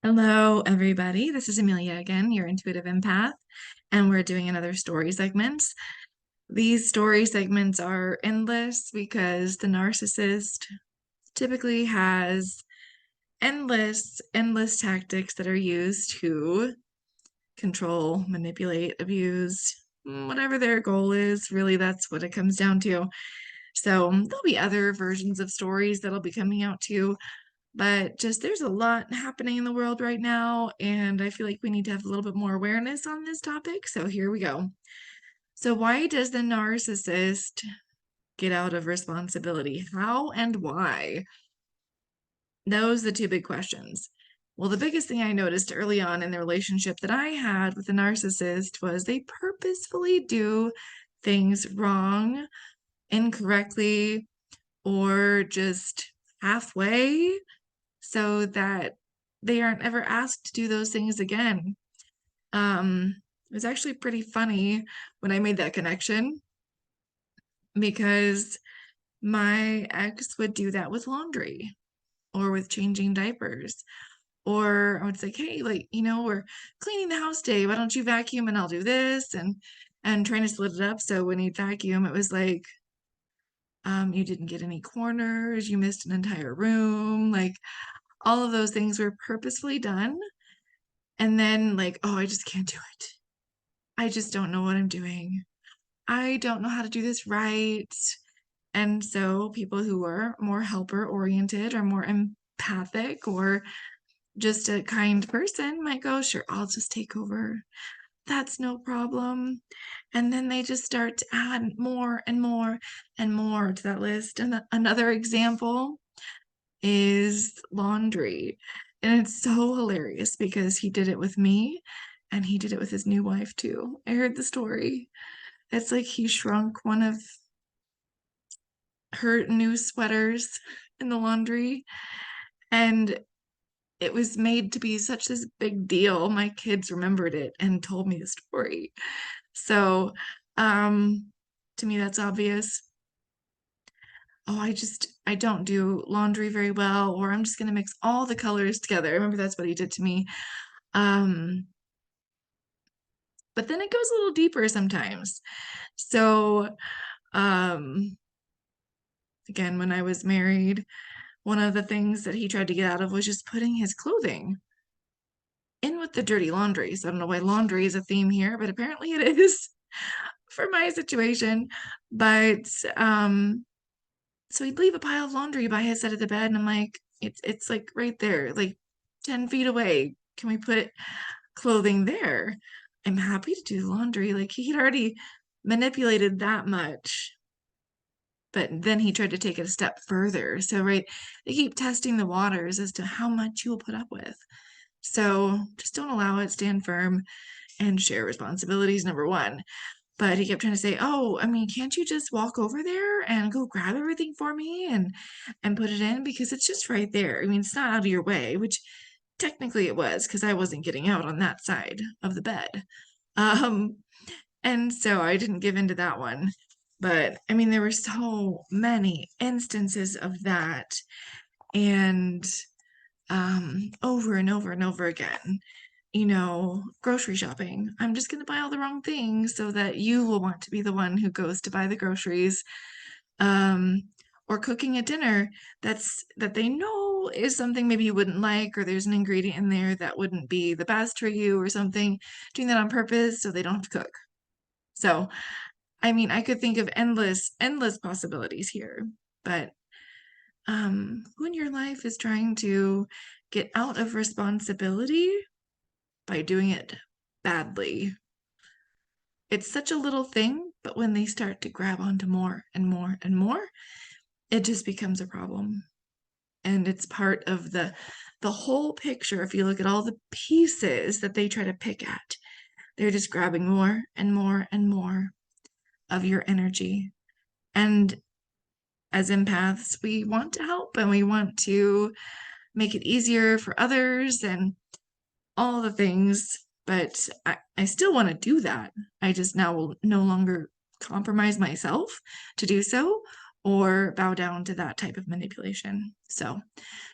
Hello, everybody. This is Amelia again, your intuitive empath, and we're doing another story segment. These story segments are endless because the narcissist typically has endless tactics that are used to control, manipulate, abuse, whatever their goal is. Really, that's what it comes down to. So there'll be other versions of stories that'll be coming out too. But just there's a lot happening in the world right now, and I feel like we need to have a little bit more awareness on this topic. So here we go. So, why does the narcissist get out of responsibility? How and why? Those are the two big questions. Well, the biggest thing I noticed early on in the relationship that I had with the narcissist was they purposefully do things wrong, incorrectly, or just halfway so that they aren't ever asked to do those things again. It was actually pretty funny when I made that connection because my ex would do that with laundry or with changing diapers. Or I would say, hey, like, we're cleaning the house day. Why don't you vacuum and I'll do this? And trying to split it up. So when he'd vacuum, it was like, you didn't get any corners, you missed an entire room. Like all of those things were purposefully done. And then like, oh, I just can't do it. I just don't know what I'm doing. I don't know how to do this right. And so people who are more helper oriented or more empathic or just a kind person might go, sure, I'll just take over. That's no problem. And then they just start to add more and more and more to that list. And another example is laundry. And it's so hilarious because he did it with me and he did it with his new wife too. I heard the story. It's like he shrunk one of her new sweaters in the laundry and it was made to be such this big deal. My kids remembered it and told me the story. So, to me, that's obvious. Oh, I don't do laundry very well, or I'm just gonna mix all the colors together. I remember that's what he did to me. Um, but then it goes a little deeper sometimes. So, um, again, when I was married, one of the things that he tried to get out of was just putting his clothing in with the dirty laundry. So I don't know why laundry is a theme here, but apparently it is for my situation. But so he'd leave a pile of laundry by his side of the bed, and I'm like, it's like right there, like 10 feet away. Can we put clothing there? I'm happy to do the laundry. Like he'd already manipulated that much. But then he tried to take it a step further. So, right, they keep testing the waters as to how much you will put up with. So just don't allow it, stand firm, and share responsibilities, number one. But he kept trying to say, oh, I mean, can't you just walk over there and go grab everything for me and put it in? Because it's just right there. I mean, it's not out of your way, which technically it was because I wasn't getting out on that side of the bed. Um, and so I didn't give in to that one. But I mean, there were so many instances of that. And over and over and over again. Grocery shopping. I'm just going to buy all the wrong things so that you will want to be the one who goes to buy the groceries. Um, or cooking a dinner that they know is something maybe you wouldn't like, or there's an ingredient in there that wouldn't be the best for you or something, doing that on purpose so they don't have to cook. So, I mean, I could think of endless possibilities here, but who in your life is trying to get out of responsibility by doing it badly? It's such a little thing, but when they start to grab onto more and more and more, it just becomes a problem. And it's part of the whole picture. If you look at all the pieces that they try to pick at, they're just grabbing more and more and more of your energy. And as empaths, we want to help and we want to make it easier for others and all the things, but I still want to do that. I just now will no longer compromise myself to do so or bow down to that type of manipulation. So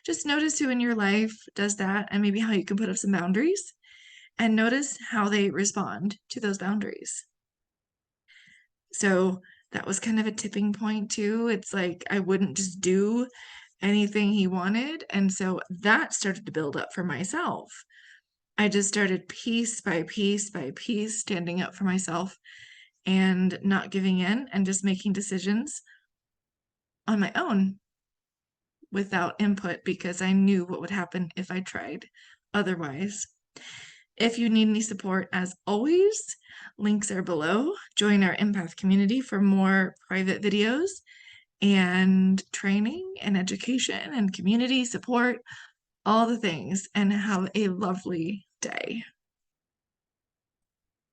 just notice who in your life does that and maybe how you can put up some boundaries and notice how they respond to those boundaries. So that was kind of a tipping point too. It's like I wouldn't just do anything he wanted. And so that started to build up for myself. I just started piece by piece by piece standing up for myself and not giving in and just making decisions on my own without input because I knew what would happen if I tried otherwise. If you need any support, as always, links are below. Join our empath community for more private videos and training and education and community support, all the things, and have a lovely day.